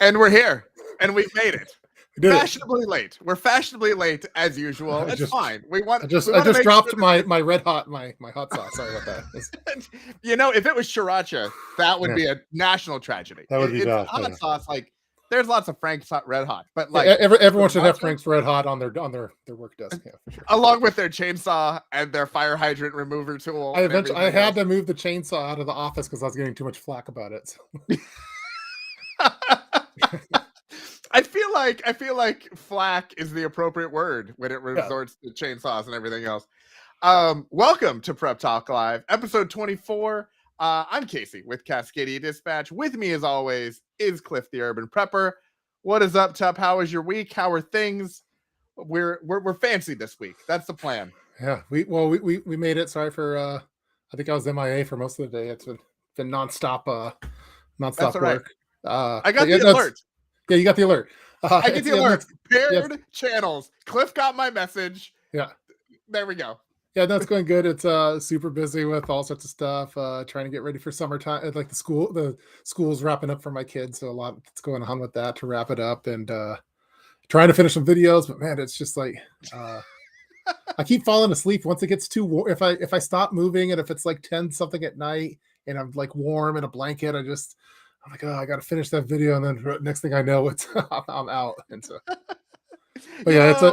And we're here, and we've made it. We did Fashionably late. We're fashionably late as usual. It's fine. I just dropped my red hot my hot sauce. Sorry about that. You know, if it was sriracha, that would be a national tragedy. That would be bad. Hot sauce, like there's lots of Frank's Red Hot, but like everyone should have Frank's Red Hot on their work desk, yeah, for sure. Along with their chainsaw and their fire hydrant remover tool. I had to move the chainsaw out of the office because I was getting too much flack about it. So. I feel like flack is the appropriate word when it resorts to chainsaws and everything else. Welcome to Prep Talk Live, episode 24. I'm Casey with Cascadia Dispatch. With me, as always, is Cliff the Urban Prepper. What is up, Tup? How was your week? How are things? We're fancy this week. That's the plan. Yeah, we made it. Sorry for I think I was MIA for most of the day. It's been nonstop That's all right. work. I got the alert. Yeah, you got the alert. I get the alert. Paired channels. Cliff got my message. Yeah. There we go. Yeah, that's going good. It's super busy with all sorts of stuff. Trying to get ready for summertime. Like the school's wrapping up for my kids, so a lot that's going on with that to wrap it up, and trying to finish some videos. But man, it's just like I keep falling asleep once it gets too warm. If I stop moving and if it's like 10 something at night and I'm like warm in a blanket, I'm like, oh, I got to finish that video, and then next thing I know, I'm out. And so, but yeah,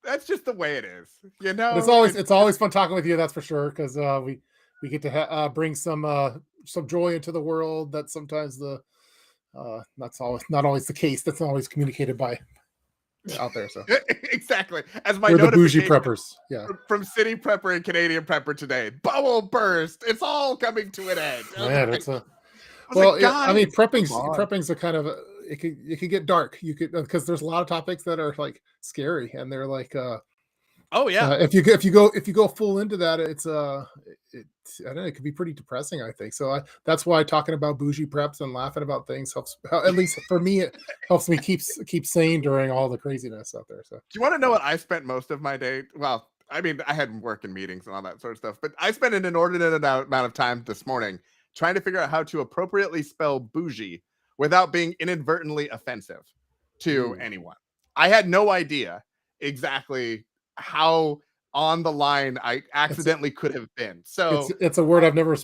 that's just the way it is, you know. It's always fun talking with you, that's for sure, because we get to bring some joy into the world. That sometimes that's not always the case. That's not always communicated by out there. So exactly, as my we're the Boojee preppers, yeah, from City Prepper and Canadian Prepper today. Bubble burst. It's all coming to an end. Man, I mean, prepping's a kind of it could get dark. You could because there's a lot of topics that are like scary, and they're like, oh yeah. If you go full into that, it's I don't know, it could be pretty depressing, I think. So that's why talking about Boojee preps and laughing about things helps. At least for me, it helps me keep sane during all the craziness out there. So do you want to know what I spent most of my day? Well, I mean, I had work and meetings and all that sort of stuff, but I spent an inordinate amount of time this morning trying to figure out how to appropriately spell Boojee without being inadvertently offensive to anyone. I had no idea exactly how on the line I accidentally could have been. So it's a word I've never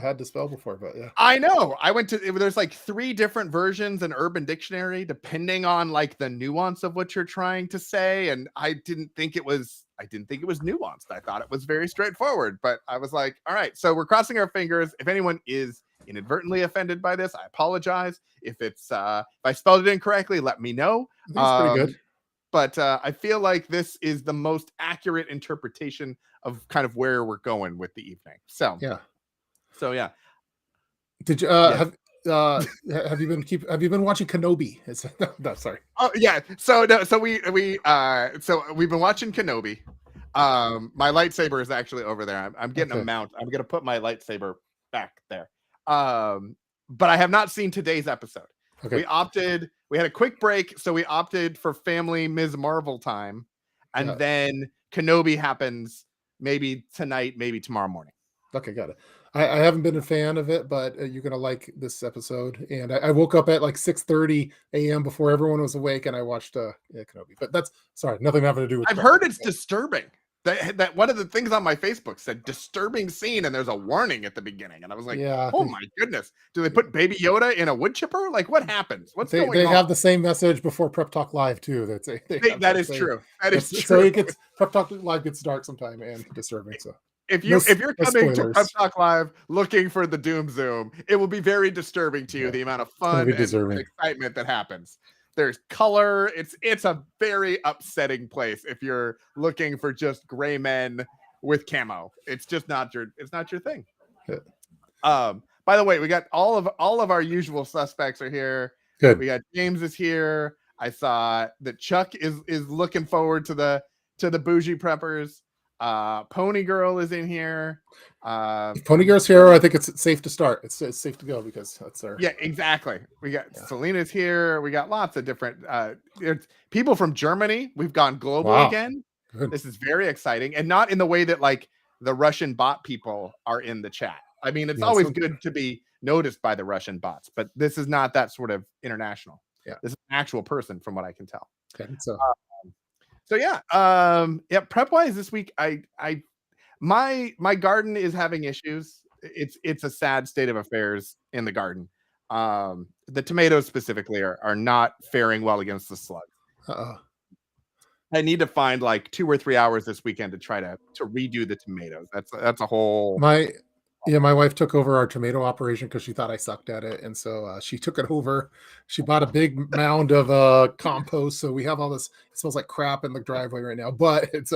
had to spell before, but yeah. I know. There's like 3 different versions in Urban Dictionary, depending on like the nuance of what you're trying to say. And I didn't think it was nuanced. I thought it was very straightforward, but I was like, all right, so we're crossing our fingers. If anyone is inadvertently offended by this, I apologize. If I spelled it incorrectly, let me know. That's pretty good. But I feel like this is the most accurate interpretation of kind of where we're going with the evening. So yeah. Did you have you been watching Kenobi? No, sorry. Oh yeah. So we've been watching Kenobi. My lightsaber is actually over there. I'm getting a mount. I'm gonna put my lightsaber back there. But I have not seen today's episode. Okay. We had a quick break, so we opted for family Ms. Marvel time, and then Kenobi happens maybe tonight, maybe tomorrow morning. Okay, got it. I haven't been a fan of it, but you're gonna like this episode. And I woke up at like 6:30 a.m. before everyone was awake, and I watched Kenobi. But that's nothing having to do with. I've heard it's disturbing. That one of the things on my Facebook said disturbing scene, and there's a warning at the beginning, and I was like, oh my goodness, do they put Baby Yoda in a wood chipper? Like, what happens? What's going on? They have the same message before Prep Talk Live too. That is true. So it gets Prep Talk Live gets dark sometime and disturbing. So if you're coming to Prep Talk Live looking for the doom zoom, it will be very disturbing to you. The amount of fun and excitement that happens. There's color. It's a very upsetting place if you're looking for just gray men with camo. It's just not your thing. Yeah. By the way, we got all of our usual suspects are here. Good. We got James is here. I saw that Chuck is looking forward to the Boojee preppers. Pony Girl is in here. Pony Girl's here. I think it's safe to start. It's safe to go because that's our. Yeah, exactly. We got Selena's here. We got lots of different people from Germany. We've gone global again. Good. This is very exciting, and not in the way that like the Russian bot people are in the chat. I mean, it's always good to be noticed by the Russian bots. But this is not that sort of international. Yeah. This is an actual person, from what I can tell. Okay, so Prep wise this week, my garden is having issues. It's a sad state of affairs in the garden. The tomatoes specifically are not faring well against the slugs. I need to find like 2 or 3 hours this weekend to try to redo the tomatoes. That's a whole. My wife took over our tomato operation because she thought I sucked at it, and so she took it over. She bought a big mound of compost, so we have all this. It smells like crap in the driveway right now, but it's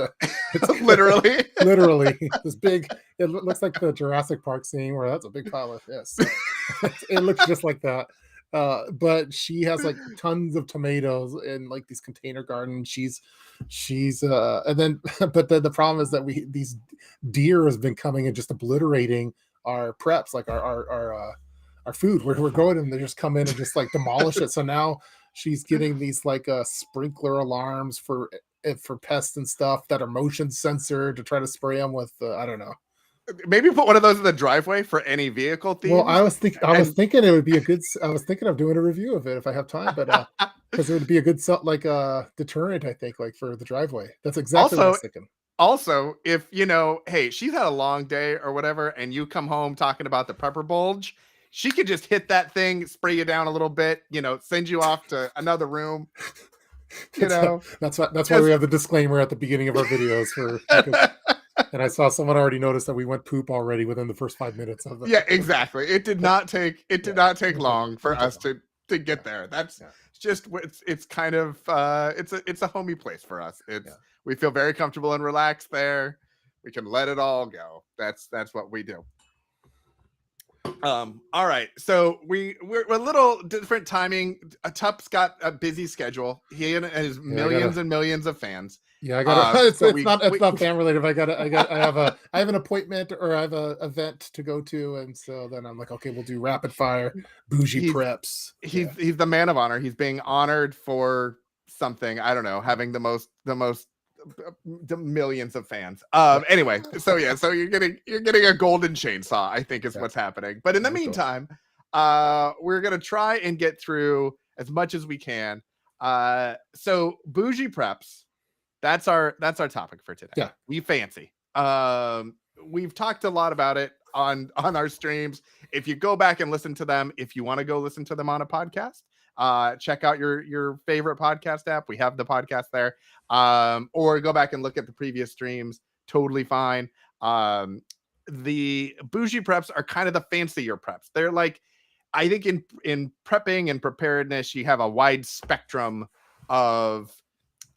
literally this big. It looks like the Jurassic Park scene where that's a big pile of this. It looks just like that. But she has like tons of tomatoes in like these container gardens. She's and then but the problem is that these deer has been coming and just obliterating our preps, like our food. We're growing and they just come in and just like demolish it. So now she's getting these like sprinkler alarms for pests and stuff that are motion sensor to try to spray them with I don't know. Maybe put one of those in the driveway for any vehicle thieves. Well, I was thinking it would be a good. I was thinking of doing a review of it if I have time, but because it would be a good deterrent, I think, like for the driveway. That's exactly what I was thinking. Also, if hey, she's had a long day or whatever, and you come home talking about the pepper bulge, she could just hit that thing, spray you down a little bit, send you off to another room. That's why we have the disclaimer at the beginning of our videos and I saw someone already noticed that we went poop already within the first 5 minutes of the. Yeah, exactly. It did not take long for us to get there. That's just it's kind of it's a homey place for us. We feel very comfortable and relaxed there. We can let it all go. That's what we do. All right, so we're a little different timing. Tup's got a busy schedule. He has millions and millions of fans. Yeah, I got it's not fan related. I have an appointment or I have a event to go to, and so then I'm like, okay, we'll do rapid fire Boojee preps. He's the man of honor. He's being honored for something. I don't know, having the most millions of fans. Anyway, so you're getting a golden chainsaw, I think is what's happening. But in the meantime, we're gonna try and get through as much as we can. So Boojee preps. That's our topic for today. Yeah. We fancy. We've talked a lot about it on our streams. If you go back and listen to them, if you want to go listen to them on a podcast, check out your favorite podcast app. We have the podcast there. Or go back and look at the previous streams. Totally fine. The Boojee preps are kind of the fancier preps. They're like, I think in prepping and preparedness, you have a wide spectrum of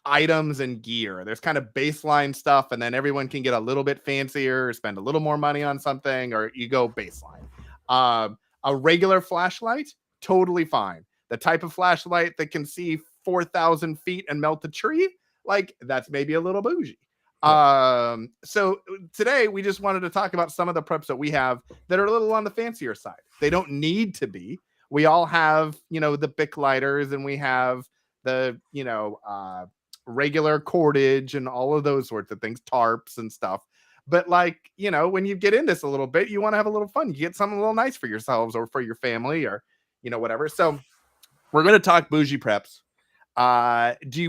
items and gear. There's kind of baseline stuff, and then everyone can get a little bit fancier, spend a little more money on something, or you go baseline. A regular flashlight, totally fine. The type of flashlight that can see 4,000 feet and melt a tree, like that's maybe a little bougie. So today we just wanted to talk about some of the preps that we have that are a little on the fancier side. They don't need to be. We all have, the Bic lighters, and we have the, regular cordage and all of those sorts of things, tarps and stuff. But when you get in this a little bit, you want to have a little fun. You get something a little nice for yourselves or for your family or, whatever. So we're going to talk Boojee preps.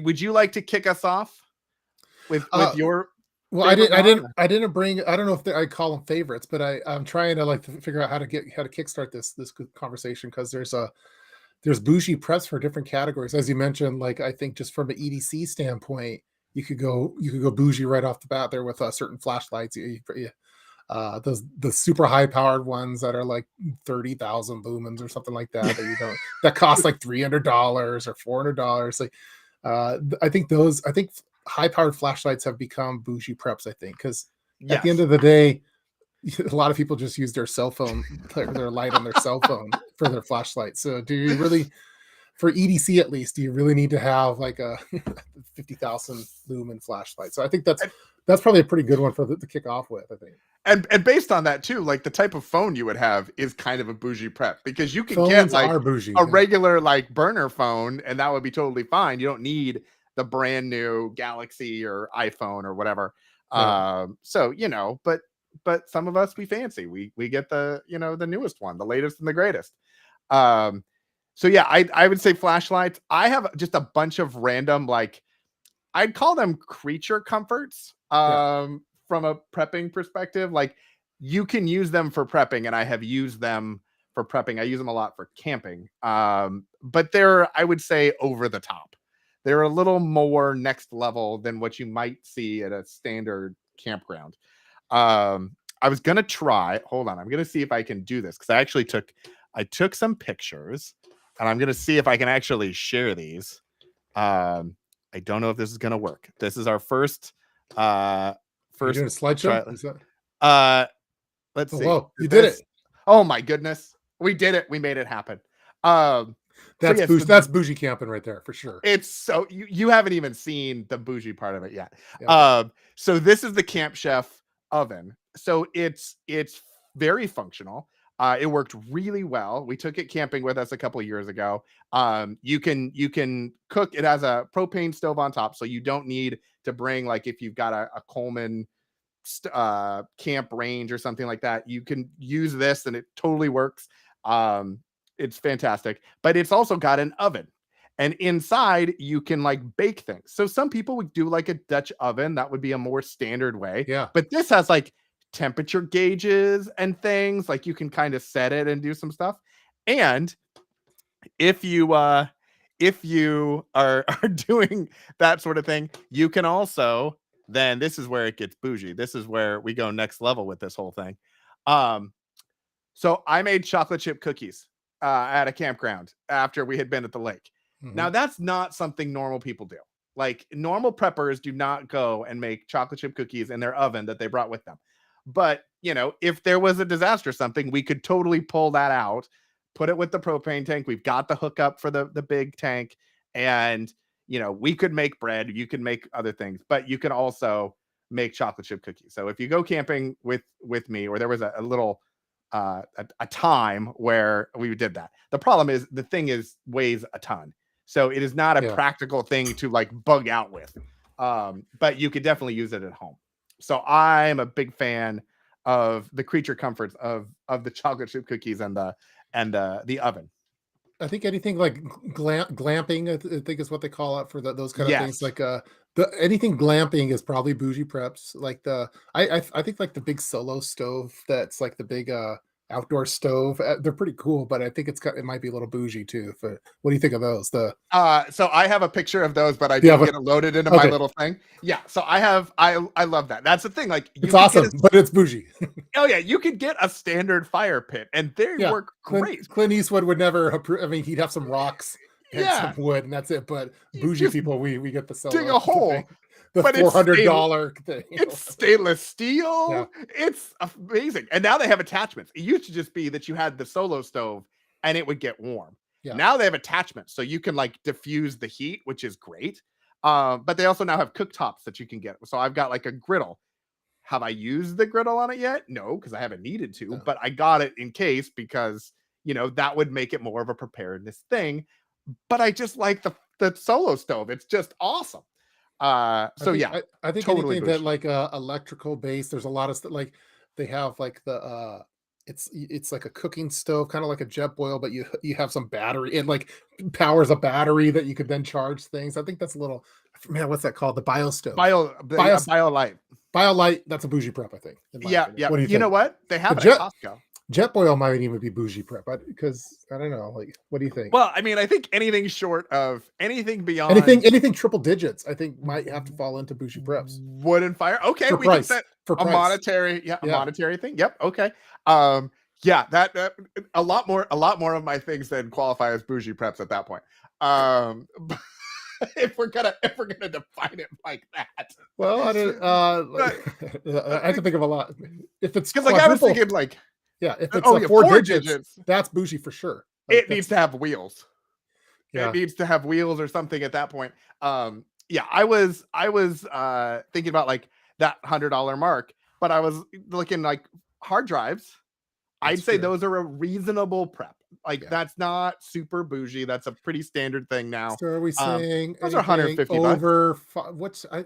Would you like to kick us off with your? Well, I didn't bring. I don't know if I call them favorites, but I'm trying to figure out how to kickstart this conversation, because there's Boojee preps for different categories, as you mentioned. I think just from an EDC standpoint, you could go Boojee right off the bat there with certain flashlights. The super high powered ones that are like 30,000 lumens or something like that that cost like $300 or $400. I think high powered flashlights have become Boojee preps. I think because at the end of the day, a lot of people just use their cell phone, their light on their cell phone for their flashlight. So do you really, for EDC at least, do you really need to have like a 50,000 lumen flashlight? So I think that's probably a pretty good one to kick off with, I think. And based on that too, the type of phone you would have is kind of a Boojee prep, because you can Phones get a regular regular burner phone, and that would be totally fine. You don't need the brand new Galaxy or iPhone or whatever. Yeah. So but some of us, we fancy, we get the, the newest one, the latest and the greatest. So yeah, I would say flashlights. I have just a bunch of random, like, I'd call them creature comforts. From a prepping perspective, like, you can use them for prepping, and I have used them for prepping. I use them a lot for camping. But they're, I would say, over the top. They're a little more next level than what you might see at a standard campground. I was gonna try. Hold on, I'm gonna see if I can do this, because I took some pictures, and I'm gonna see if I can actually share these. I don't know if this is gonna work. This is our first You're doing a slideshow? try. Is that... Let's see. Whoa, you did it. Oh my goodness. We did it. We made it happen. That's that's Boojee camping right there for sure. It's so you haven't even seen the Boojee part of it yet. Yeah. So this is the Camp Chef oven. So it's very functional. It worked really well. We took it camping with us a couple of years ago. You can cook. It has a propane stove on top, so you don't need to bring, like, if you've got a Coleman camp range or something like that, you can use this and it totally works. It's fantastic, but it's also got an oven, and inside you can, like, bake things. So some people would do like a Dutch oven. That would be a more standard way. Yeah. But this has, like, temperature gauges and things, like, you can kind of set it and do some stuff. And if you are doing that sort of thing, you can also, then this is where it gets bougie. This is where we go next level with this whole thing. So I made chocolate chip cookies at a campground after we had been at the lake. Now, that's not something normal people do. Like, normal preppers do not go and make chocolate chip cookies in their oven that they brought with them. But, if there was a disaster or something, we could totally pull that out, put it with the propane tank. We've got the hookup for the big tank, and, we could make bread. You can make other things, but you can also make chocolate chip cookies. So if you go camping with me, or there was a little a time where we did that. The problem is the thing weighs a ton. So it is not a practical thing to, like, bug out with. But you could definitely use it at home. So I'm a big fan of the creature comforts of the chocolate chip cookies and the oven. I think anything like glamping, I think is what they call it for those kind of things. Like anything glamping is probably Boojee Preps. Like I think like the big solo stove, that's like the big outdoor stove. They're pretty cool, but I think it might be a little bougie too. What do you think of those? So I have a picture of those, but I didn't get it loaded into my little thing. Yeah, so I love that. That's the thing. Like, it's awesome, but it's bougie. Oh yeah, you could get a standard fire pit, and they work great. Clint Eastwood would never approve. I mean, he'd have some rocks and some wood, and that's it. But bougie people, we get the solo. Dig a hole. The $400 thing. It's stainless steel. Yeah. It's amazing. And now they have attachments. It used to just be that you had the solo stove and it would get warm. Yeah. Now they have attachments, so you can, like, diffuse the heat, which is great. But they also now have cooktops that you can get. So I've got, like, a griddle. Have I used the griddle on it yet? No, because I haven't needed to. No. But I got it in case, because, that would make it more of a preparedness thing. But I just like the solo stove. It's just awesome. I think totally anything that, like, electrical based, there's a lot of stuff. Like, they have, like, the it's like a cooking stove, kind of like a jet boil, but you have some battery. It, like, powers a battery that you could then charge things. I think that's a little, man, what's that called? The bio stove. BioLite. BioLite, that's a Boojee Prep, I think. Yeah. What do you think? You know what? They have it at Costco. Jet boil might even be Boojee Prep, because I don't know. Like, what do you think? Well, I mean, I think anything short of anything beyond anything triple digits, I think might have to fall into Boojee Preps. Wood and fire. Okay, we can set a monetary, monetary thing. Yep. Okay. That a lot more of my things then qualify as Boojee Preps at that point. If we're gonna define it like that. Well, I don't. I have to think of a lot. If it's because, like, I was thinking, like. Yeah, if it's four digits, that's Boojee for sure. Like, it needs to have wheels. Yeah. It needs to have wheels or something at that point. I was thinking about, like, that $100 mark, but I was looking, like, hard drives. I'd say those are a reasonable prep. Like, that's not super bougie. That's a pretty standard thing now. So are we saying those are $150 over?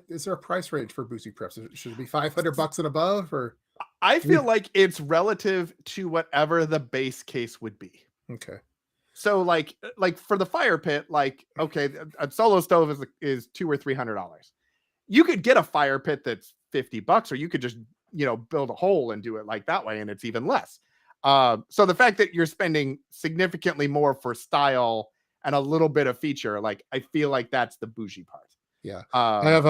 Is there a price range for Boojee Preps? Should it be $500 and above, or? I feel like it's relative to whatever the base case would be. Okay. So like for the fire pit, like, okay, a solo stove is $200 or $300. You could get a fire pit that's $50, or you could just, build a hole and do it like that way, and it's even less. So the fact that you're spending significantly more for style and a little bit of feature, like, I feel like that's the bougie part. Yeah. I have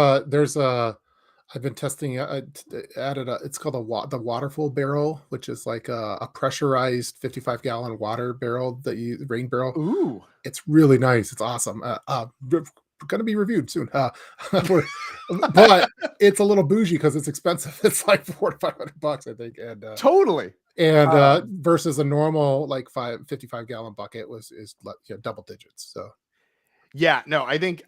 I've been testing added it's called the waterful barrel, which is like a pressurized 55-gallon water barrel rain barrel. Ooh. It's really nice. It's awesome. Going to be reviewed soon. But it's a little bougie because it's expensive. It's like $400 to $500, I think. And totally. And versus a normal like 55-gallon bucket is double digits. So yeah, no, I think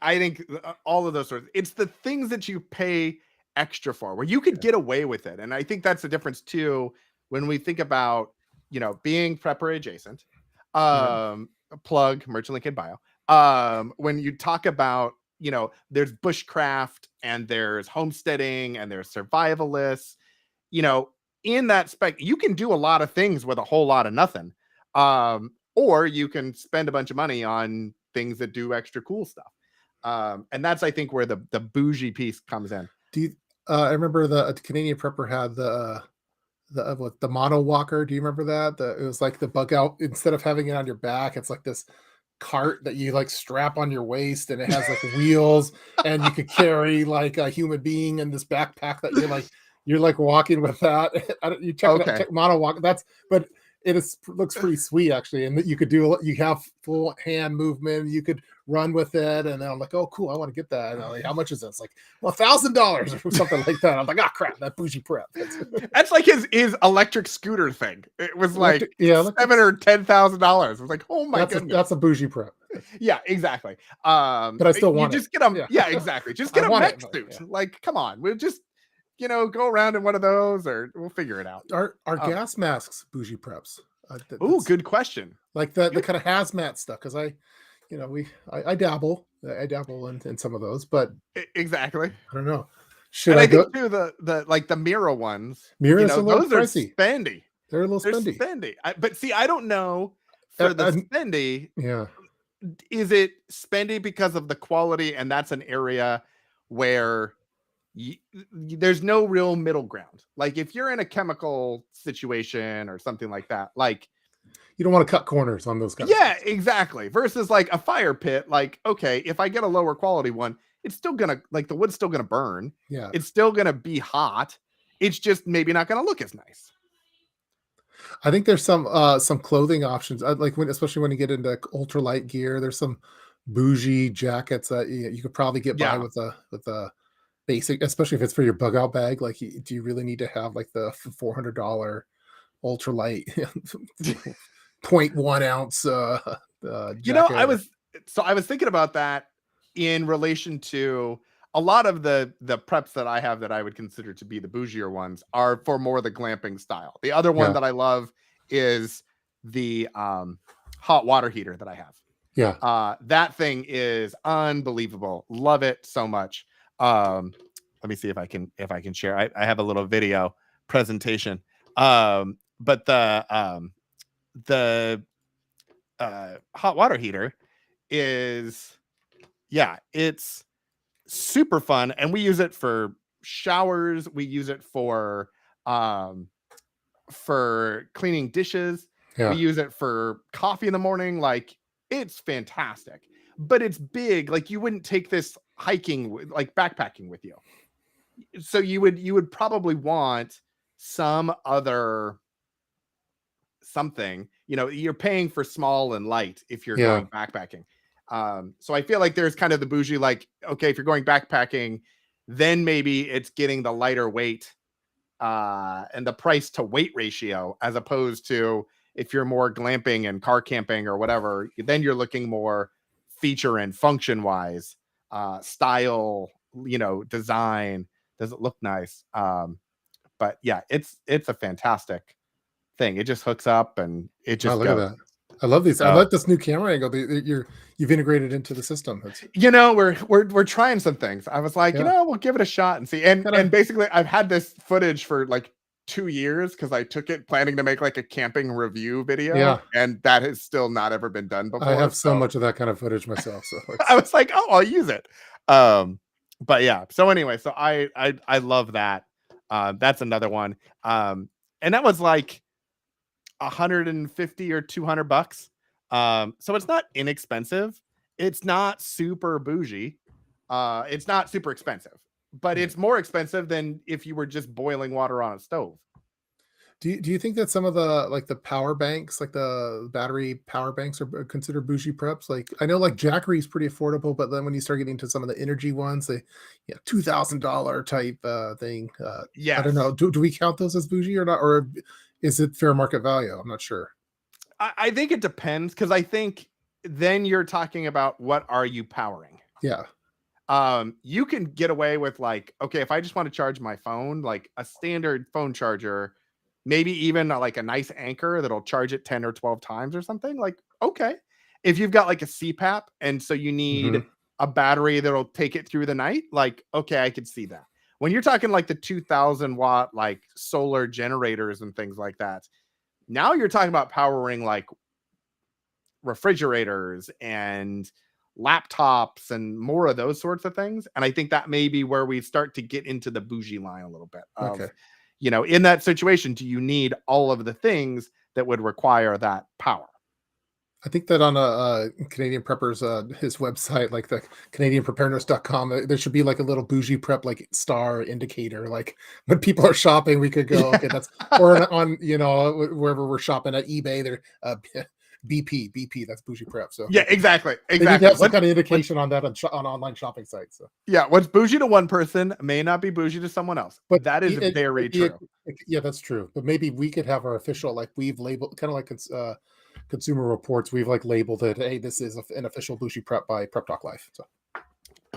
all of those sorts. It's the things that you pay extra for, where you could get away with it, and I think that's the difference too when we think about being prepper adjacent. Plug Merchant Link in bio. When you talk about there's bushcraft and there's homesteading and there's survivalists, in that spec, you can do a lot of things with a whole lot of nothing. Or you can spend a bunch of money on things that do extra cool stuff. And that's, I think, where the bougie piece comes in. I remember the Canadian Prepper had the mono walker. Do you remember that? It was like the bug out, instead of having it on your back, it's like this cart that you like strap on your waist, and it has like wheels, and you could carry like a human being in this backpack that you're like walking with that. You check mono walk. But looks pretty sweet actually, and that you have full hand movement. You could run with it, and I'm like, oh cool, I want to get that. And I'm like, how much is it? It's like, well, $1,000 or something like that. I'm like, oh crap, that bougie prep. That's like his electric scooter thing. It was like $7,000 or $10,000. I was like, oh my goodness, that's a bougie prep. Yeah, exactly. But I still want you just get them. Yeah, exactly. Just get a mech suit. Yeah. Like, come on, we'll just go around in one of those, or we'll figure it out. Are gas masks bougie preps? Good question. Like the kind of hazmat stuff, because I dabble. I dabble in some of those, but exactly. I don't know. I think too the Mira ones. Mira's a little those pricey. Are spendy. They're a little spendy. But see, I don't know for the spendy. Yeah. Is it spendy because of the quality, and that's an area where there's no real middle ground? Like if you're in a chemical situation or something like that, like you don't want to cut corners on those guys. Yeah, exactly. Versus like a fire pit, like, okay, if I get a lower quality one, it's still gonna, like, the wood's still gonna burn. Yeah, it's still gonna be hot. It's just maybe not gonna look as nice. I think there's some clothing options, especially when you get into ultralight gear. There's some bougie jackets that you could probably get by with a basic, especially if it's for your bug out bag. Like, do you really need to have like the $400 ultralight 0.1 ounce jacket? I was thinking about that in relation to a lot of the preps that I have that I would consider to be the bougier ones are for more the glamping style. The other one that I love is the hot water heater that I have. Yeah. That thing is unbelievable. Love it so much. Let me see if I can share. I have a little video presentation. But the hot water heater is, it's super fun, and we use it for showers. We use it for cleaning dishes. Yeah. We use it for coffee in the morning. Like, it's fantastic, but it's big. Like, you wouldn't take this hiking, like backpacking with you. So you would probably want some other something, you're paying for small and light if you're going backpacking. So I feel like there's kind of the bougie, like, okay, if you're going backpacking, then maybe it's getting the lighter weight and the price to weight ratio, as opposed to if you're more glamping and car camping or whatever, then you're looking more feature and function wise, style, design. Does it look nice? But yeah, it's a fantastic thing. It just hooks up and it just look at that. I love these. I like this new camera angle you've integrated into the system. We're trying some things. I was like, we'll give it a shot and see. And basically I've had this footage for like 2 years because I took it planning to make like a camping review video, Yeah. and that has still not ever been done I before. have so So much of that kind of footage myself. So I it's was like, oh, I'll use it. But yeah. So anyway, so I love that. That's another one. And that was like 150 or $200. So it's not inexpensive. It's not super bougie. It's not super expensive, but yeah. it's more expensive than if you were just boiling water on a stove. Do you think that some of the like the power banks, like the battery power banks, are considered bougie preps? Like I know like Jackery is pretty affordable, but then when you start getting into some of the energy ones, they $2,000 type thing. I don't know. Yes. Do we count those as bougie or not, or is it fair market value? I'm not sure. I think it depends because I think then you're talking about what are you powering? Yeah. You can get away with like, okay, if I just want to charge my phone, like a standard phone charger, maybe even like a nice anchor that'll charge it 10 or 12 times or something, like, okay. If you've got like a CPAP and so you need Mhm. a battery that'll take it through the night, like, okay, I could see that. When you're talking like the 2000 watt, like solar generators and things like that, now you're talking about powering like refrigerators and laptops and more of those sorts of things. And I think that may be where we start to get into the bougie line a little bit Okay. of, in that situation, do you need all of the things that would require that power? I think that on a Canadian Preppers, his website, like the CanadianPreparedness.com, there should be like a little bougie prep like star indicator. Like when people are shopping, we could go, okay, that's or on wherever we're shopping at eBay, there BP, that's bougie prep. So Yeah, exactly. they need to Exactly. have some kind of What's indication on that on online shopping sites. So, yeah, what's bougie to one person may not be bougie to someone else. but That is very true. yeah, that's true. But maybe we could have our official, like we've labeled, kind of like Consumer Reports. We've like labeled it. Hey, this is an official bougie prep by Prep Talk Life. So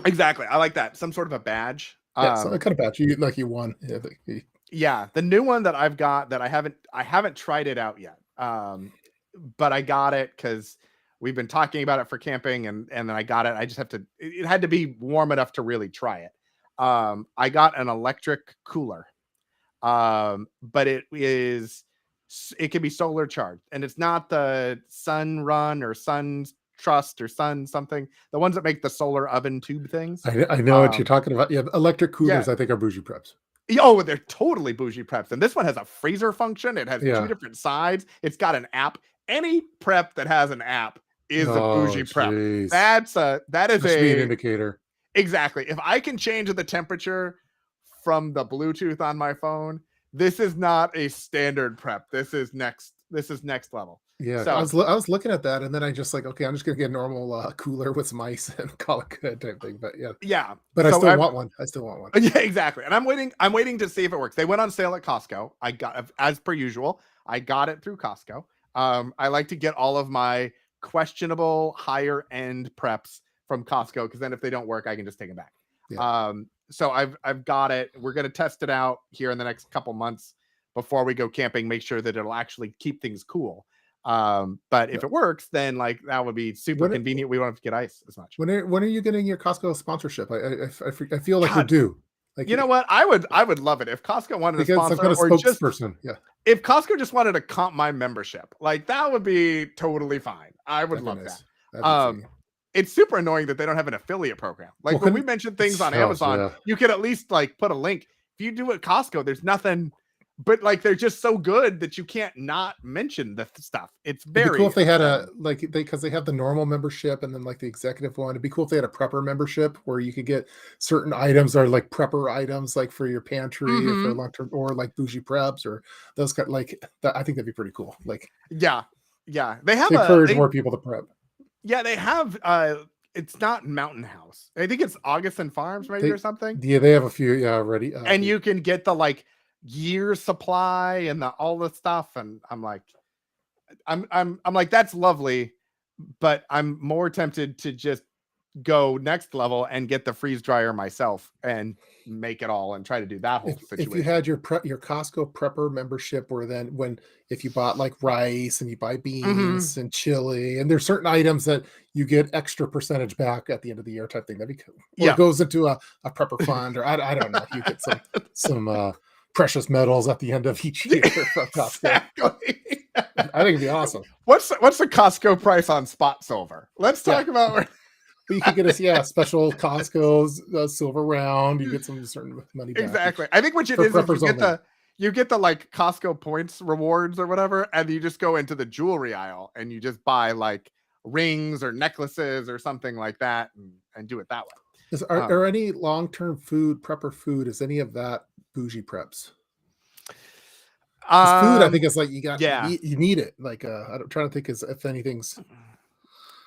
Exactly. I like that. Some sort of a badge. yeah, so kind of bad. You won. Yeah, Yeah, the new one that I've got that I haven't tried it out yet. But I got it because we've been talking about it for camping, and then I got it. I just have to. It had to be warm enough to really try it. I got an electric cooler, but it can be solar charged, and it's not the Sun Run or Sun Trust or Sun something. The ones that make the solar oven tube things. I know what you're talking about. Yeah, electric Yeah. coolers, I think, are bougie preps. Oh, they're totally bougie preps. And this one has a freezer function. It has 2 Yeah. different sides. It's got an app. Any prep that has an app is a Oh, bougie prep. jeez. That is That should be an indicator. exactly. If I can change the temperature from the Bluetooth on my phone, this is not a standard prep. This is next level. Yeah, So I was looking at that, and then I just like, okay, I'm just gonna get a normal cooler with some ice and call it good type thing. But yeah, yeah. but I So still want one. I still want one. Yeah, exactly. And I'm waiting to see if it works. They went on sale at Costco. I got, as per usual, I got it through Costco. I like to get all of my questionable higher end preps from Costco because then if they don't work, I can just take them back. Yeah. So I've got it. We're gonna test it out here in the next couple months before we go camping, make sure that it'll actually keep things cool. But if it works, then like that would be super When it- convenient. We don't have to get ice as much. when are you getting your Costco sponsorship? I feel like you're God, due. Like you know what? I would love it if Costco wanted to because some sponsor kind of or just spokesperson. Yeah, if Costco just wanted to comp my membership, like that would be totally fine. I would that'd be love nice. that. That'd be Um, sweet. it's super annoying that they don't have an affiliate program. Like Well, when we couldn't mention things on oh, Amazon, yeah. you could at least like put a link. If you do it at Costco, there's nothing, but like they're just so good that you can't not mention the stuff. It's It'd be very cool if they had a upsetting. because they have the normal membership and then like the executive one. It'd be cool if they had a prepper membership where you could get certain items are like prepper items, like for your pantry or for Mhm. long term, or like bougie preps or those kind. Like that, I think that'd be pretty cool. Like Yeah, yeah. They have to encourage more people to prep. they have it's not Mountain House. I think it's Augustin Farms maybe They or something. yeah, they have a few already. And you can get the like year supply and all the stuff. And I'm like, I'm like, that's lovely, but I'm more tempted to just go next level and get the freeze dryer myself and make it all and try to do that whole if you situation. had your Costco prepper membership, where then when if you bought like rice and you buy Mhm. beans and chili, and there's certain items that you get extra percentage back at the end of the year type thing, that'd be cool. Or it Yeah. goes into a prepper fund, or I don't know. You get some precious metals at the end of each year from Costco. Exactly. I think it'd be awesome. What's the Costco price on spot silver? Let's talk about where. But you could get a special Costco's silver round. You get some certain money back. Exactly. I think what it is you get the like Costco points rewards or whatever, and you just go into the jewelry aisle and you just buy like rings or necklaces or something like that and do it that way. Are any long-term food, prepper food, is any of that Boojee preps? Food, I think, is like you need it. Like I'm trying to think if anything's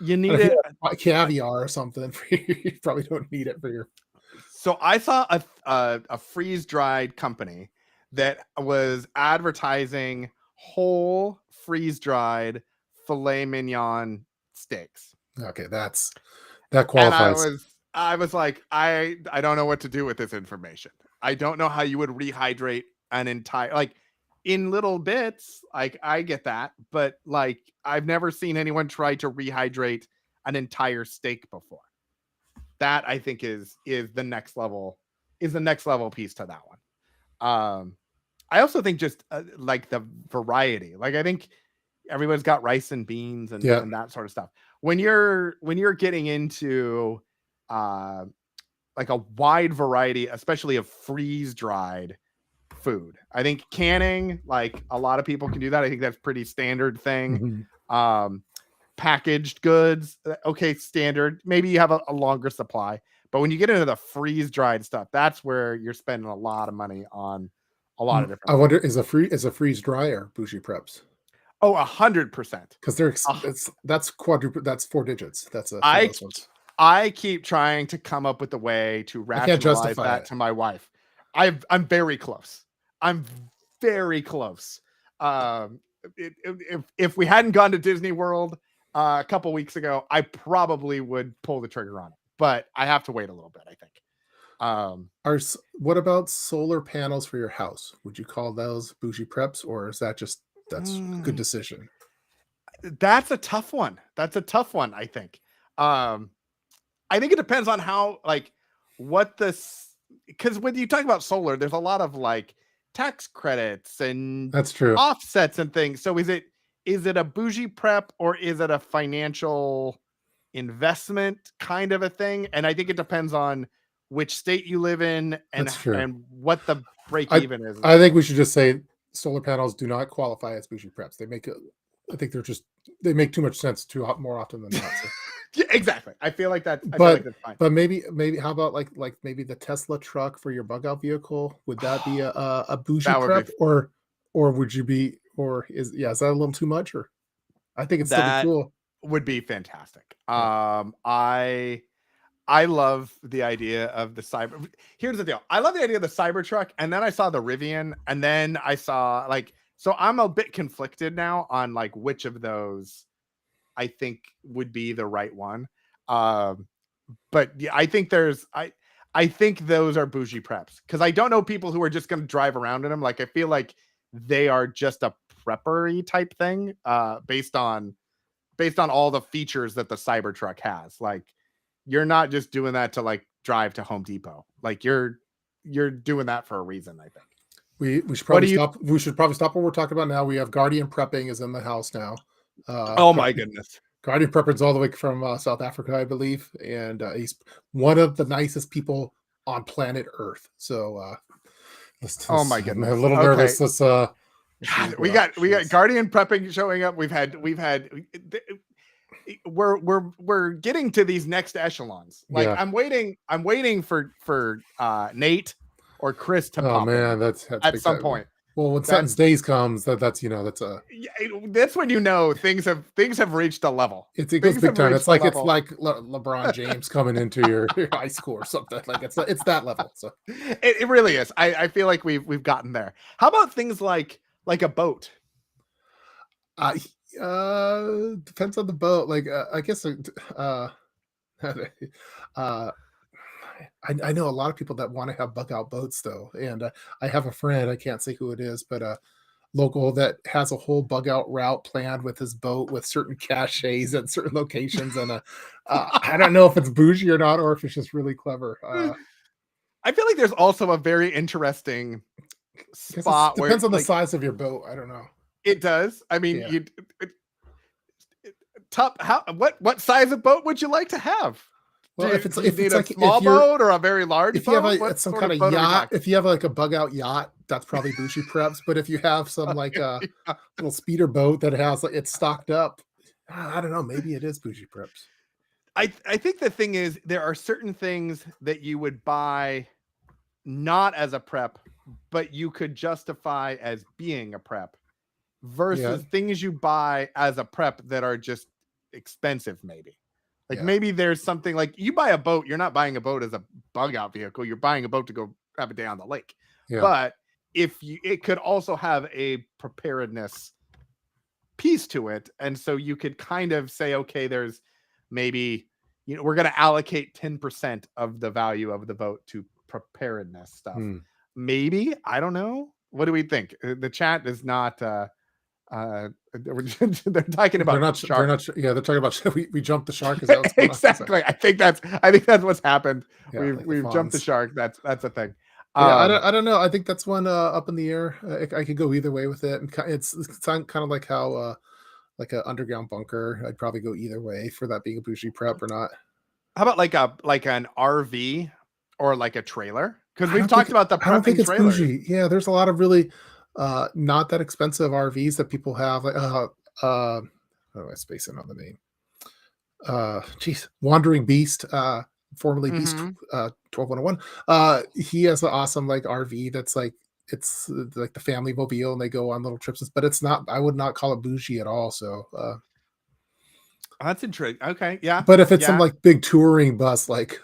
you need it caviar or something. You probably don't need it for your. So I saw a freeze-dried company that was advertising whole freeze-dried filet mignon steaks. Okay, that qualifies. And I was like, I don't know what to do with this information. I don't know how you would rehydrate an entire, like, in little bits. Like, I get that, but like, I've never seen anyone try to rehydrate an entire steak before. That I think is the next level piece to that one. I also think just like the variety. Like, I think everyone's got rice and beans and that sort of stuff. When you're getting into like a wide variety, especially of freeze-dried food, I think canning, like a lot of people can do that. I think that's pretty standard thing. Mm-hmm. Packaged goods, okay, standard. Maybe you have a longer supply, but when you get into the freeze-dried stuff, that's where you're spending a lot of money on a lot of different. I wonder, is a freeze dryer Boojee preps? Oh, 100%. Because that's quadruple. That's 4 digits. That's I keep trying to come up with a way to rationalize that to my wife. I'm very close. I'm very close. If we hadn't gone to Disney World a couple weeks ago, I probably would pull the trigger on it, but I have to wait a little bit, I think. What about solar panels for your house? Would you call those Boojee preps, or is that just a good decision? That's a tough one. I think. I think it depends on how, like, what this, because when you talk about solar, there's a lot of like tax credits and that's true offsets and things. So is it a Boojee prep, or is it a financial investment kind of a thing? And I think it depends on which state you live in and what the break even is. I think we should just say solar panels do not qualify as Boojee preps. They make too much sense more often than not. So. Yeah, exactly. I feel like that's fine. But maybe how about like maybe the Tesla truck for your bug out vehicle? Would that be a Boojee prep, or would you be, or is that a little too much? Or I think it's still cool. Would be fantastic. I love the idea of the cyber. Here's the deal. I love the idea of the Cybertruck, and then I saw the Rivian, and then I saw so I'm a bit conflicted now on like which of those I think would be the right one. But yeah, I think I think those are Boojee preps, because I don't know people who are just going to drive around in them. Like, I feel like they are just a preppery type thing, based on all the features that the Cybertruck has. Like, you're not just doing that to like drive to Home Depot. Like, you're doing that for a reason, I think. We should probably stop. We should probably stop what we're talking about now. We have Guardian Prepping is in the house now. Oh my goodness. Guardian Prepping is all the way from South Africa, I believe, and he's one of the nicest people on planet Earth. So, oh my goodness, I'm a little nervous. Let's we got Guardian Prepping showing up. We're getting to these next echelons. Like, I'm waiting for Nate or Chris to pop in that's at some point. Well, when Sutton's Days comes, that's when you know things have reached a level. It goes big time. It's like LeBron James coming into your high school or something. Like, it's that level. So it really is. I feel like we've gotten there. How about things like a boat? Depends on the boat. Like, I guess I know a lot of people that want to have bug out boats though, and I have a friend, I can't say who it is, but local, that has a whole bug out route planned with his boat with certain caches at certain locations, and I don't know if it's bougie or not, or if it's just really clever. I feel like there's also a very interesting spot where depends on the like size of your boat. I don't know. it does. I mean, Yeah. what size of boat would you like to have? Well, Do you if need it's a like small boat or a very large if you have boat? What some sort kind of of boat are we yacht, talking? if you have like a bug out yacht, that's probably Boojee Preps. But if you have some like a Yeah. little speeder boat that has like it's stocked up, I don't know. Maybe it is Boojee Preps. I think the thing is there are certain things that you would buy not as a prep, but you could justify as being a prep Yeah, versus things you buy as a prep that are just expensive, maybe. Like yeah, maybe there's something like you buy a boat, you're not buying a boat as a bug out vehicle, you're buying a boat to go have a day on the lake. yeah. But if you it could also have a preparedness piece to it. And so you could kind of say, okay, there's maybe, we're going to allocate 10% of the value of the vote to preparedness stuff. Hmm. Maybe, I don't know. What do we think? The chat is not, they're talking They're about not. They're shark. not. Yeah, they're talking about we jumped the shark. Is that what's going on? Exactly. I think that's what's happened. Yeah, like the We've jumped the fawns. shark. That's a thing. Yeah, I don't know. I think that's one up in the air. I could go either way with it, and it's kind of like how like an underground bunker. I'd probably go either way for that being a Boojee Prep or not. How about like an RV or like a trailer? Because I we've don't think talked about the I don't think prepping it's trailers. bougie. Yeah, there's a lot of really not that expensive RVs that people have. Like how do I space in on the name? Geez, Wandering Beast, formerly Beast Mhm. 12101. He has an awesome like RV that's like it's like the family mobile and they go on little trips, but it's not. I would not call it bougie at all. So That's intriguing. Okay, yeah, but if it's some yeah. like big touring bus like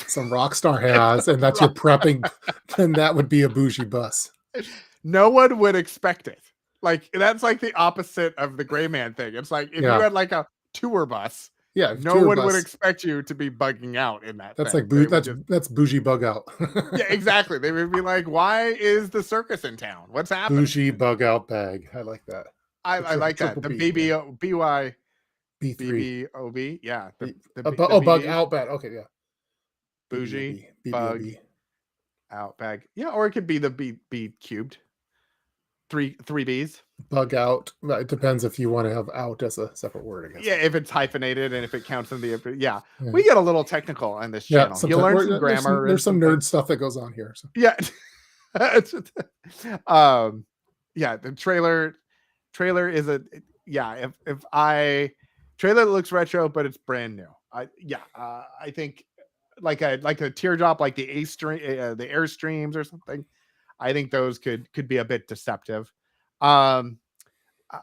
some rock star has, and that's your prepping, then that would be a bougie bus. No one would expect it. Like that's like the opposite of the gray man thing. It's like if you Yeah, had like a tour bus, yeah, no tour one would bus. expect you to be bugging out in that That's thing. like They would just that's bougie bug out. yeah, exactly. They would be like, "Why is the circus in town? What's happening?" Bougie bug out bag. I like that. The I like that. triple The B. Yeah. B3. BBOB. Yeah, the Oh, bug BBs. out bag. Okay, yeah. Bougie BBOB. bug BBOB. out bag. Yeah, or it could be the B cubed. Three B's. Bug out. It depends if you want to have out as a separate word, I guess. Yeah, if it's hyphenated and if it counts in the yeah, Yeah. we get a little technical on this Yeah, channel. You sometimes learn some grammar. there's some nerd things. stuff that goes on here. So. Yeah, yeah. The trailer is a yeah. If I trailer looks retro, but it's brand new. I think like a teardrop, like the the Airstreams or something. I think those could be a bit deceptive. I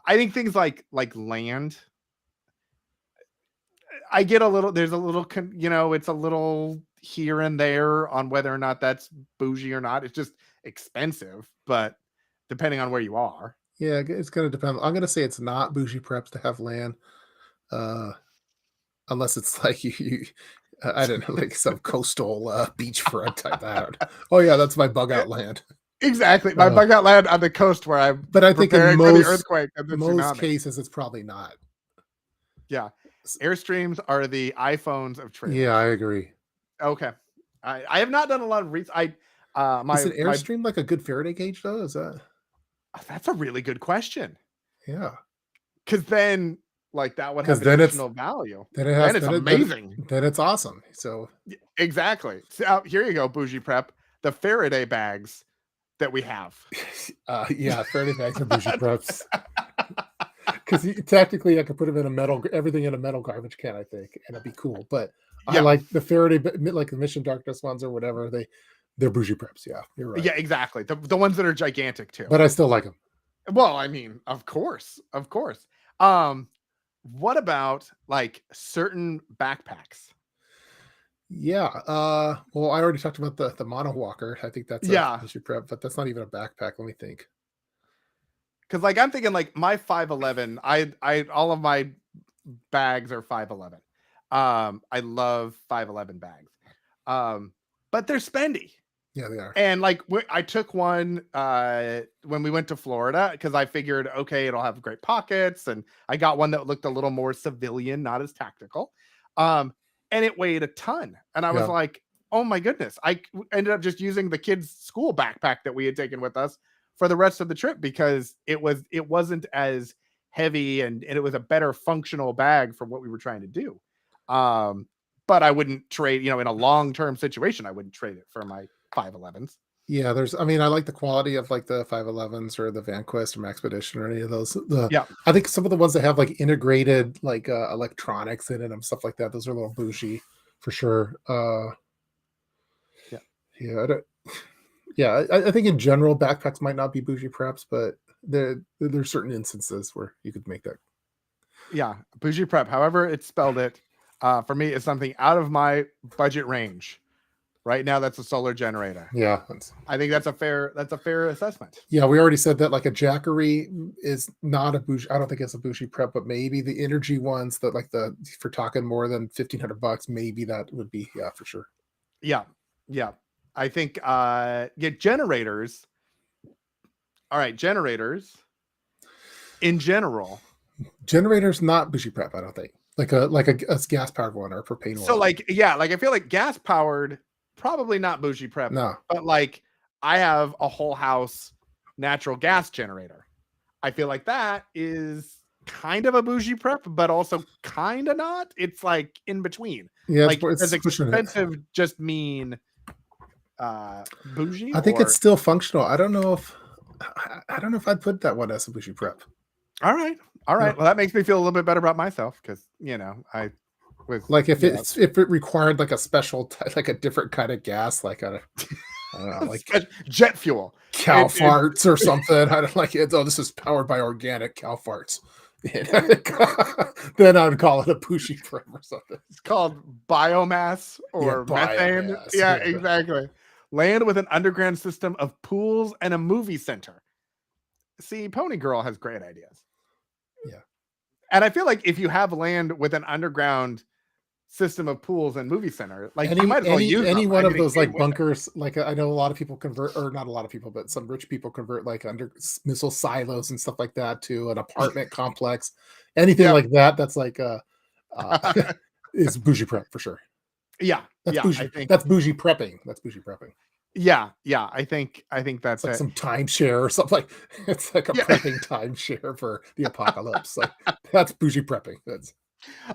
think things like land. I get a little. There's a little. It's a little here and there on whether or not that's bougie or not. It's just expensive, but depending on where you are. Yeah, it's gonna depend. I'm gonna say it's not bougie preps to have land, uh, unless it's like I don't know, like some coastal beachfront type out. Oh yeah, that's my bug out land. Exactly. My Uh, bug out land on the coast where I'm but I think in preparing for the earthquake and the most tsunami. cases it's probably not. Yeah. Airstreams are the iPhones of trailers. Yeah, I agree. Okay. I have not done a lot of research. Is My an Airstream like a good Faraday cage though? Is that that's a really good question. yeah? Because then like that would have Because then additional value. then it Then has it's then amazing. then it's awesome. So Exactly. So, here you go, Boojee Prep. The Faraday bags that we have. yeah, Faraday bags are bougie preps. Because technically, I could put them in everything in a metal garbage can, I think, and it'd be cool. But I Yeah. like the Faraday, like the Mission Darkness ones or whatever. They're bougie preps. Yeah, you're right. Yeah, exactly. The ones that are gigantic too. But I still like them. Well, I mean, of course. What about like certain backpacks? Yeah. Well, I already talked about the Mono Walker. I think that's a Yeah. bougie prep, but that's not even a backpack. Let me think. Because like I'm thinking like my 511, I all of my bags are 511. I love 511 bags. But they're spendy. Yeah, they are. And like I took one when we went to Florida because I figured, okay, it'll have great pockets, and I got one that looked a little more civilian, not as tactical. And it weighed a ton, and I was Yeah. like, oh my goodness, I ended up just using the kids' school backpack that we had taken with us for the rest of the trip because it wasn't as heavy and it was a better functional bag for what we were trying to do. But I wouldn't trade, in a long-term situation, I wouldn't trade it for my 511s. Yeah, I mean, I like the quality of like the 511s or the Vanquist or Maxpedition or any of those. I think some of the ones that have like integrated like electronics in it and stuff like that, those are a little bougie for sure. I think in general backpacks might not be bougie preps, but there's certain instances where you could make that. Yeah, bougie prep, however it's spelled it, for me is something out of my budget range. Right now, that's a solar generator. Yeah, I think that's a fair assessment. Yeah, we already said that like a Jackery is not a bougie. I don't think it's a bougie prep, but maybe the energy ones that like for talking more than $1,500, maybe that would be for sure. Yeah. I think generators. All right, generators. In general, generators not bougie prep. I don't think like a gas powered one or propane one. So I feel like gas powered. Probably not bougie prep. No. But like I have a whole house natural gas generator. I feel like that is kind of a bougie prep, but also kind of not. It's like in between. Yeah, like does expensive just mean bougie? I think it's still functional. I don't know if I'd put that one as a bougie prep. All right. Well, that makes me feel a little bit better about myself because I was like if it required like a special like a different kind of gas, like I don't know, like jet fuel, cow farts or something. I don't like it. Oh, this is powered by organic cow farts. Then I would call it a bougie prep or something. It's called biomass or methane. Biomass. Yeah, exactly. Land with an underground system of pools and a movie center. See, Pony Girl has great ideas. Yeah. And I feel like if you have land with an underground system of pools and movie center, like you might as well use any one of those like bunkers. Like I know a lot of people convert, or not a lot of people, but some rich people convert like under missile silos and stuff like that to an apartment complex. Anything like that, that's like is bougie prep for sure. Yeah, that's bougie. I think that's bougie prepping. That's bougie prepping. Yeah. I think that's like some timeshare or something. Like it's like a prepping timeshare for the apocalypse. Like that's bougie prepping. That's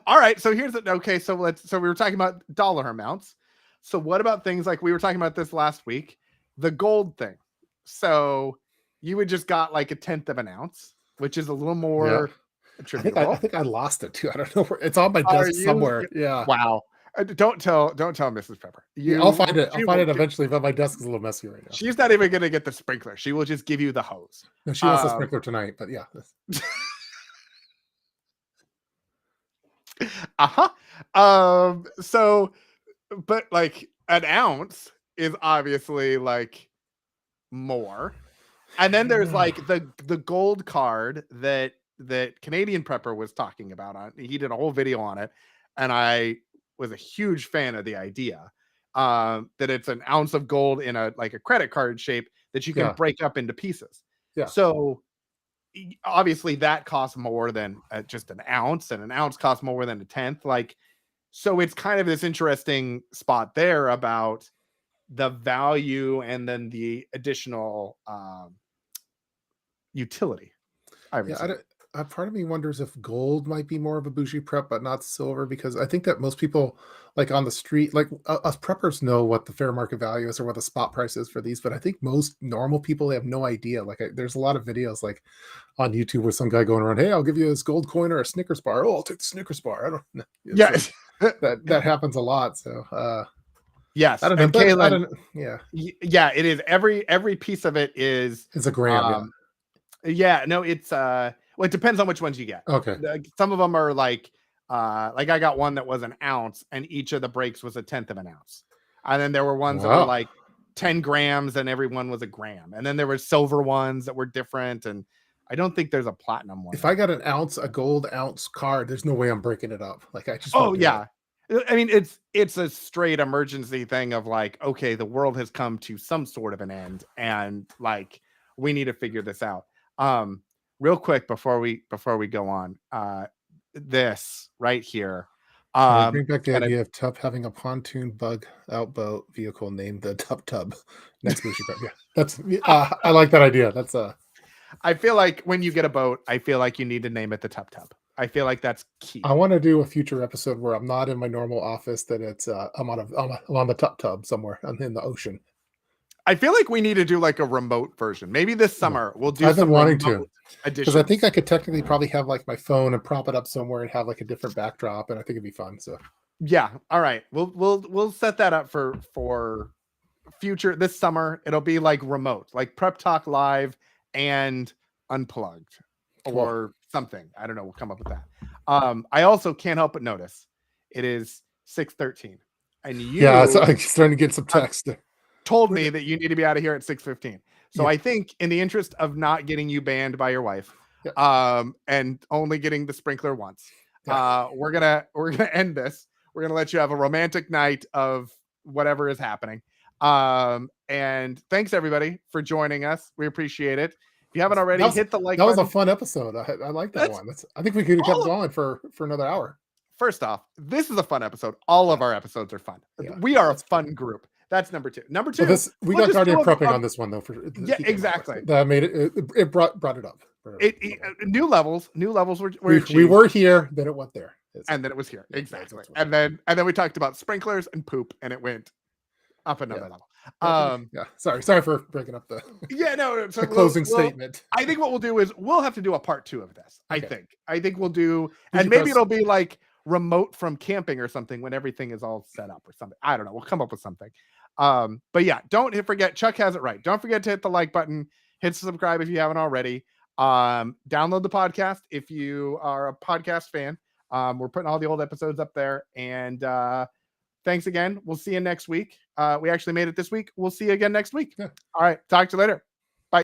all right. So here's so we were talking about dollar amounts. So what about things like we were talking about this last week, the gold thing. So you would just got like 1/10 of an ounce, which is a little more attributable. I think I lost it too. I don't know where it's on my desk somewhere. Yeah. Wow. Don't tell Mrs. Pepper. I'll find it. I'll find it eventually, but my desk is a little messy right now. She's not even going to get the sprinkler. She will just give you the hose. No, she wants the sprinkler tonight, but yeah. So, but like an ounce is obviously like more, and then there's like the gold card that Canadian Prepper was talking about. He did a whole video on it, and I was a huge fan of the idea that it's an ounce of gold in a credit card shape that you can break up into pieces. Yeah. So obviously that costs more than just an ounce, and an ounce costs more than 1/10. Like, so it's kind of this interesting spot there about the value and then the additional utility. Part of me wonders if gold might be more of a bougie prep, but not silver, because I think that most people like on the street, like us preppers know what the fair market value is or what the spot price is for these. But I think most normal people have no idea. Like there's a lot of videos like on YouTube with some guy going around, hey, I'll give you this gold coin or a Snickers bar. Oh, I'll take the Snickers bar. I don't know. Yes. that happens a lot. So yes. I don't know. And Kaylin, yeah, it is. Every piece of it is a gram. No, it's well, it depends on which ones you get. Okay. Some of them are like I got one that was an ounce, and each of the breaks was 1/10 of an ounce. And then there were ones that were like 10 grams, and every one was a gram. And then there were silver ones that were different. And I don't think there's a platinum one. If I got a gold ounce card, there's no way I'm breaking it up. Like I just. Oh yeah. I mean, it's a straight emergency thing of like, okay, the world has come to some sort of an end, and like we need to figure this out. Real quick before we go on, this right here, Bring back the and idea of Tub having a pontoon bug outboat vehicle named the Tub. Next Boojee Prep. Yeah, that's I like that idea. That's I feel like when you get a boat, I feel like you need to name it the Tub. I feel like that's key. I want to do a future episode where I'm not in my normal office. That it's I'm on the tub somewhere. I'm in the ocean. I feel like we need to do like a remote version. Maybe this summer we'll do I've been some wanting remote to, because editions. I think I could technically probably have like my phone and prop it up somewhere and have like a different backdrop, and I think it'd be fun. So yeah, all right, we'll set that up for future this summer. It'll be like remote, like Prep Talk Live and Unplugged or something. I don't know. We'll come up with that. I also can't help but notice it is 6:13, and you so I'm starting to get some text. Told me that you need to be out of here at 6:15. So I think in the interest of not getting you banned by your wife, and only getting the sprinkler once, we're gonna end this. We're gonna let you have a romantic night of whatever is happening. And thanks everybody for joining us. We appreciate it. If you haven't already, hit the like button. That was a fun episode. I like that one. I think we could have kept going for another hour. First off, this is a fun episode. All of our episodes are fun. We are a fun group. That's number two. Number two, we got Guardian prepping on this one though. Exactly. That made it brought it up. New levels. We were here, then it went there, and then it was here. Exactly. And then we talked about sprinklers and poop, and it went up another level. Sorry for breaking up the the closing statement. I think what we'll do is we'll have to do a part 2 of this. I think we'll do, and maybe it'll be like remote from camping or something when everything is all set up or something. I don't know. We'll come up with something. But yeah, don't forget, Chuck has it right. Don't forget to hit the like button, hit subscribe if you haven't already. Download the podcast if you are a podcast fan. We're putting all the old episodes up there, and thanks again. We'll see you next week. We actually made it this week. We'll see you again next week. All right. Talk to you later.